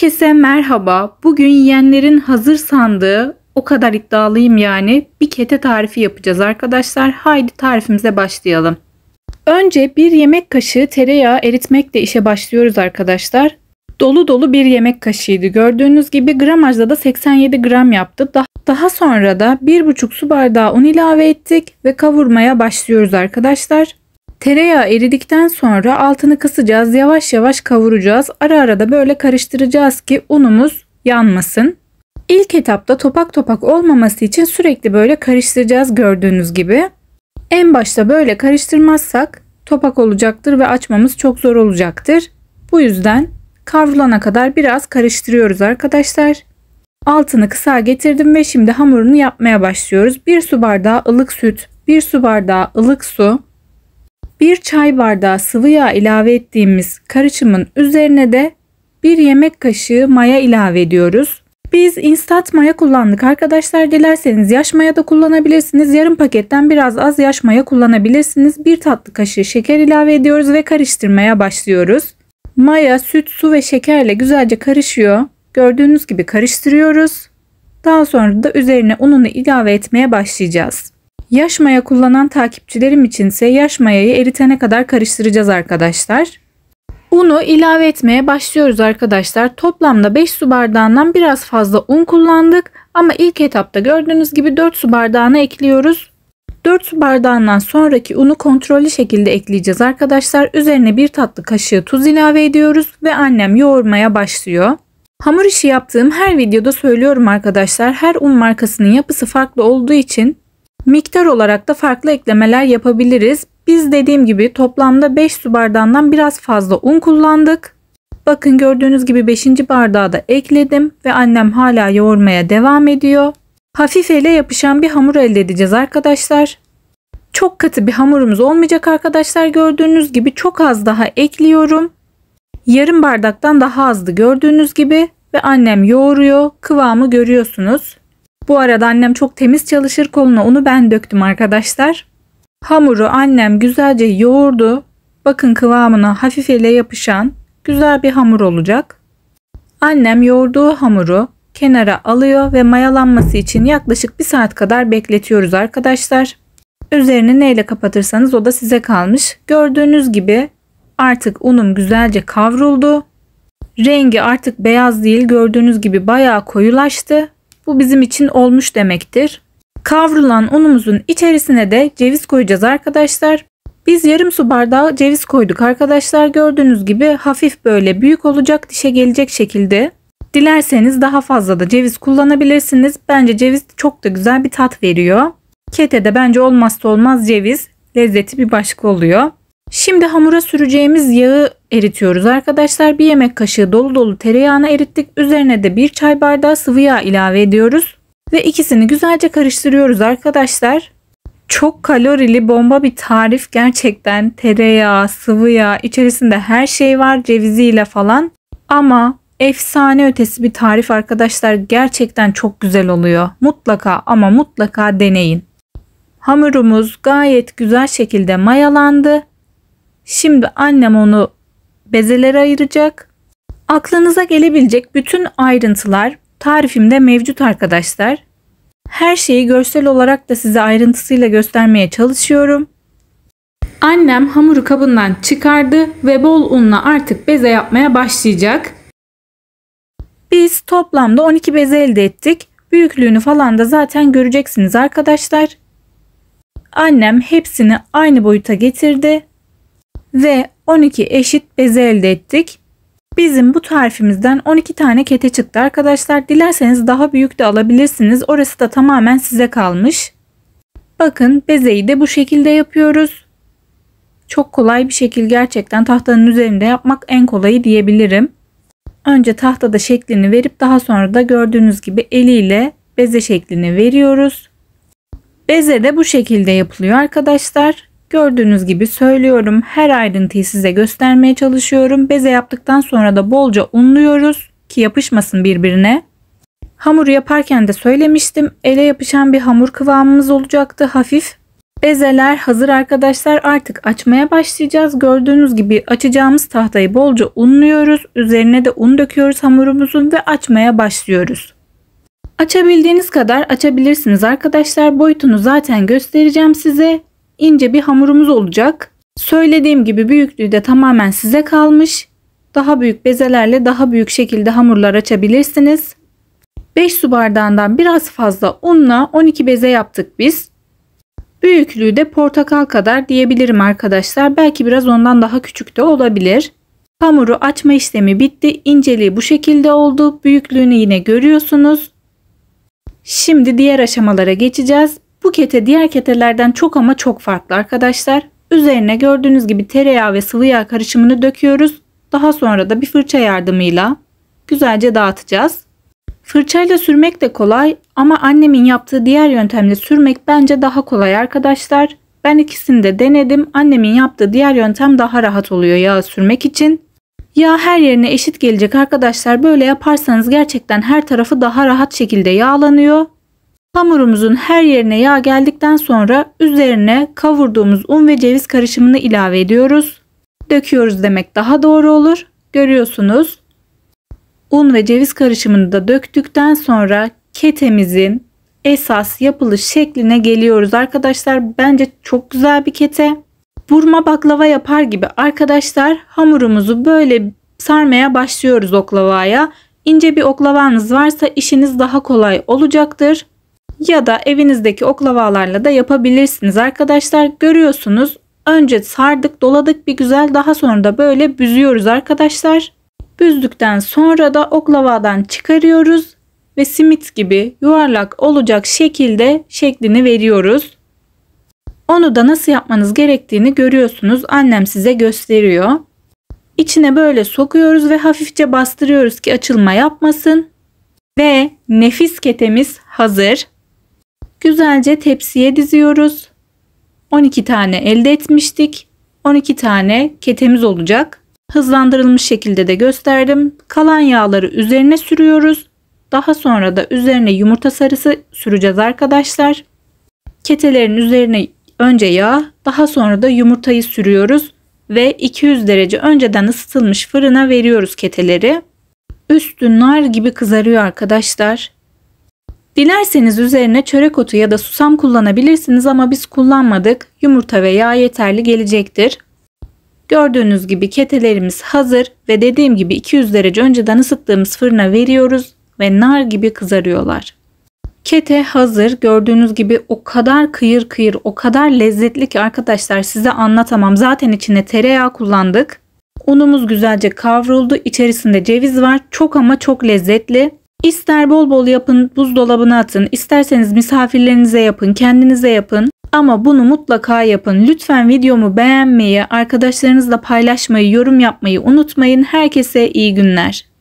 Herkese merhaba. Bugün yiyenlerin hazır sandığı, o kadar iddialıyım yani, bir kete tarifi yapacağız arkadaşlar. Haydi tarifimize başlayalım. Önce bir yemek kaşığı tereyağı eritmekle işe başlıyoruz arkadaşlar. Dolu dolu bir yemek kaşığıydı. Gördüğünüz gibi gramajda da 87 gram yaptı. Daha sonra da 1,5 su bardağı un ilave ettik ve kavurmaya başlıyoruz arkadaşlar. Tereyağı eridikten sonra altını kısacağız. Yavaş yavaş kavuracağız. Ara ara da böyle karıştıracağız ki unumuz yanmasın. İlk etapta topak topak olmaması için sürekli böyle karıştıracağız gördüğünüz gibi. En başta böyle karıştırmazsak topak olacaktır ve açmamız çok zor olacaktır. Bu yüzden kavrulana kadar biraz karıştırıyoruz arkadaşlar. Altını kısa getirdim ve şimdi hamurunu yapmaya başlıyoruz. 1 su bardağı ılık süt, 1 su bardağı ılık su, 1 çay bardağı sıvı yağ ilave ettiğimiz karışımın üzerine de 1 yemek kaşığı maya ilave ediyoruz. Biz instant maya kullandık arkadaşlar. Dilerseniz yaş maya da kullanabilirsiniz. Yarım paketten biraz az yaş maya kullanabilirsiniz. 1 tatlı kaşığı şeker ilave ediyoruz ve karıştırmaya başlıyoruz. Maya, süt, su ve şekerle güzelce karışıyor. Gördüğünüz gibi karıştırıyoruz. Daha sonra da üzerine ununu ilave etmeye başlayacağız. Yaş maya kullanan takipçilerim içinse yaş mayayı eritene kadar karıştıracağız arkadaşlar. Unu ilave etmeye başlıyoruz arkadaşlar. Toplamda 5 su bardağından biraz fazla un kullandık. Ama ilk etapta gördüğünüz gibi 4 su bardağına ekliyoruz. 4 su bardağından sonraki unu kontrollü şekilde ekleyeceğiz arkadaşlar. Üzerine 1 tatlı kaşığı tuz ilave ediyoruz ve annem yoğurmaya başlıyor. Hamur işi yaptığım her videoda söylüyorum arkadaşlar. Her un markasının yapısı farklı olduğu için miktar olarak da farklı eklemeler yapabiliriz. Biz dediğim gibi toplamda 5 su bardağından biraz fazla un kullandık. Bakın gördüğünüz gibi 5. bardağı da ekledim ve annem hala yoğurmaya devam ediyor. Hafif ele yapışan bir hamur elde edeceğiz arkadaşlar. Çok katı bir hamurumuz olmayacak arkadaşlar. Gördüğünüz gibi çok az daha ekliyorum. Yarım bardaktan daha azdı gördüğünüz gibi ve annem yoğuruyor. Kıvamı görüyorsunuz. Bu arada annem çok temiz çalışır. Koluna unu ben döktüm arkadaşlar. Hamuru annem güzelce yoğurdu. Bakın kıvamına hafif ele yapışan güzel bir hamur olacak. Annem yoğurduğu hamuru kenara alıyor ve mayalanması için yaklaşık 1 saat kadar bekletiyoruz arkadaşlar. Üzerini neyle kapatırsanız o da size kalmış. Gördüğünüz gibi artık unum güzelce kavruldu. Rengi artık beyaz değil, gördüğünüz gibi bayağı koyulaştı. Bu bizim için olmuş demektir. Kavrulan unumuzun içerisine de ceviz koyacağız arkadaşlar. Biz yarım su bardağı ceviz koyduk arkadaşlar. Gördüğünüz gibi hafif böyle büyük olacak, dişe gelecek şekilde. Dilerseniz daha fazla da ceviz kullanabilirsiniz. Bence ceviz çok da güzel bir tat veriyor. Ketede bence olmazsa olmaz ceviz. Lezzeti bir başka oluyor. Şimdi hamura süreceğimiz yağı eritiyoruz arkadaşlar. 1 yemek kaşığı dolu dolu tereyağını erittik. Üzerine de 1 çay bardağı sıvı yağ ilave ediyoruz. Ve ikisini güzelce karıştırıyoruz arkadaşlar. Çok kalorili bomba bir tarif gerçekten. Tereyağı, sıvı yağ, içerisinde her şey var ceviziyle falan. Ama efsane ötesi bir tarif arkadaşlar. Gerçekten çok güzel oluyor. Mutlaka ama mutlaka deneyin. Hamurumuz gayet güzel şekilde mayalandı. Şimdi annem onu bezelere ayıracak. Aklınıza gelebilecek bütün ayrıntılar tarifimde mevcut arkadaşlar. Her şeyi görsel olarak da size ayrıntısıyla göstermeye çalışıyorum. Annem hamuru kabından çıkardı ve bol unla artık beze yapmaya başlayacak. Biz toplamda 12 beze elde ettik. Büyüklüğünü falan da zaten göreceksiniz arkadaşlar. Annem hepsini aynı boyuta getirdi ve 12 eşit beze elde ettik. Bizim bu tarifimizden 12 tane kete çıktı arkadaşlar. Dilerseniz daha büyük de alabilirsiniz. Orası da tamamen size kalmış. Bakın bezeyi de bu şekilde yapıyoruz. Çok kolay bir şekil, gerçekten tahtanın üzerinde yapmak en kolayı diyebilirim. Önce tahtada şeklini verip daha sonra da gördüğünüz gibi eliyle beze şeklini veriyoruz. Beze de bu şekilde yapılıyor arkadaşlar. Gördüğünüz gibi söylüyorum, her ayrıntıyı size göstermeye çalışıyorum. Beze yaptıktan sonra da bolca unluyoruz ki yapışmasın birbirine. Hamuru yaparken de söylemiştim. Ele yapışan bir hamur kıvamımız olacaktı, hafif. Bezeler hazır arkadaşlar. Artık açmaya başlayacağız. Gördüğünüz gibi açacağımız tahtayı bolca unluyoruz. Üzerine de un döküyoruz hamurumuzun ve açmaya başlıyoruz. Açabildiğiniz kadar açabilirsiniz arkadaşlar. Boyutunu zaten göstereceğim size. İnce bir hamurumuz olacak. Söylediğim gibi büyüklüğü de tamamen size kalmış. Daha büyük bezelerle daha büyük şekilde hamurlar açabilirsiniz. 5 su bardağından biraz fazla unla 12 beze yaptık biz. Büyüklüğü de portakal kadar diyebilirim arkadaşlar. Belki biraz ondan daha küçük de olabilir. Hamuru açma işlemi bitti. İnceliği bu şekilde oldu. Büyüklüğünü yine görüyorsunuz. Şimdi diğer aşamalara geçeceğiz. Bu kete diğer ketelerden çok ama çok farklı arkadaşlar. Üzerine gördüğünüz gibi tereyağı ve sıvı yağ karışımını döküyoruz. Daha sonra da bir fırça yardımıyla güzelce dağıtacağız. Fırçayla sürmek de kolay ama annemin yaptığı diğer yöntemle sürmek bence daha kolay arkadaşlar. Ben ikisini de denedim. Annemin yaptığı diğer yöntem daha rahat oluyor yağı sürmek için. Yağ her yerine eşit gelecek arkadaşlar. Böyle yaparsanız gerçekten her tarafı daha rahat şekilde yağlanıyor. Hamurumuzun her yerine yağ geldikten sonra üzerine kavurduğumuz un ve ceviz karışımını ilave ediyoruz. Döküyoruz demek daha doğru olur. Görüyorsunuz. Un ve ceviz karışımını da döktükten sonra ketemizin esas yapılış şekline geliyoruz arkadaşlar. Bence çok güzel bir kete. Burma baklava yapar gibi arkadaşlar hamurumuzu böyle sarmaya başlıyoruz oklavaya. İnce bir oklavanız varsa işiniz daha kolay olacaktır. Ya da evinizdeki oklavalarla da yapabilirsiniz arkadaşlar. Görüyorsunuz. Önce sardık, doladık bir güzel. Daha sonra da böyle büzüyoruz arkadaşlar. Büzdükten sonra da oklavadan çıkarıyoruz ve simit gibi yuvarlak olacak şekilde şeklini veriyoruz. Onu da nasıl yapmanız gerektiğini görüyorsunuz. Annem size gösteriyor. İçine böyle sokuyoruz ve hafifçe bastırıyoruz ki açılma yapmasın. Ve nefis ketemiz hazır. Güzelce tepsiye diziyoruz. 12 tane elde etmiştik. 12 tane ketemiz olacak. Hızlandırılmış şekilde de gösterdim. Kalan yağları üzerine sürüyoruz. Daha sonra da üzerine yumurta sarısı süreceğiz arkadaşlar. Ketelerin üzerine önce yağ, daha sonra da yumurtayı sürüyoruz ve 200 derece önceden ısıtılmış fırına veriyoruz keteleri. Üstü nar gibi kızarıyor arkadaşlar. Dilerseniz üzerine çörek otu ya da susam kullanabilirsiniz ama biz kullanmadık. Yumurta ve yağ yeterli gelecektir. Gördüğünüz gibi ketelerimiz hazır ve dediğim gibi 200 derece önceden ısıttığımız fırına veriyoruz ve nar gibi kızarıyorlar. Kete hazır. Gördüğünüz gibi o kadar kıyır kıyır, o kadar lezzetli ki arkadaşlar size anlatamam. Zaten içine tereyağı kullandık. Unumuz güzelce kavruldu. İçerisinde ceviz var. Çok ama çok lezzetli. İster bol bol yapın, buzdolabına atın. İsterseniz misafirlerinize yapın, kendinize yapın. Ama bunu mutlaka yapın. Lütfen videomu beğenmeyi, arkadaşlarınızla paylaşmayı, yorum yapmayı unutmayın. Herkese iyi günler.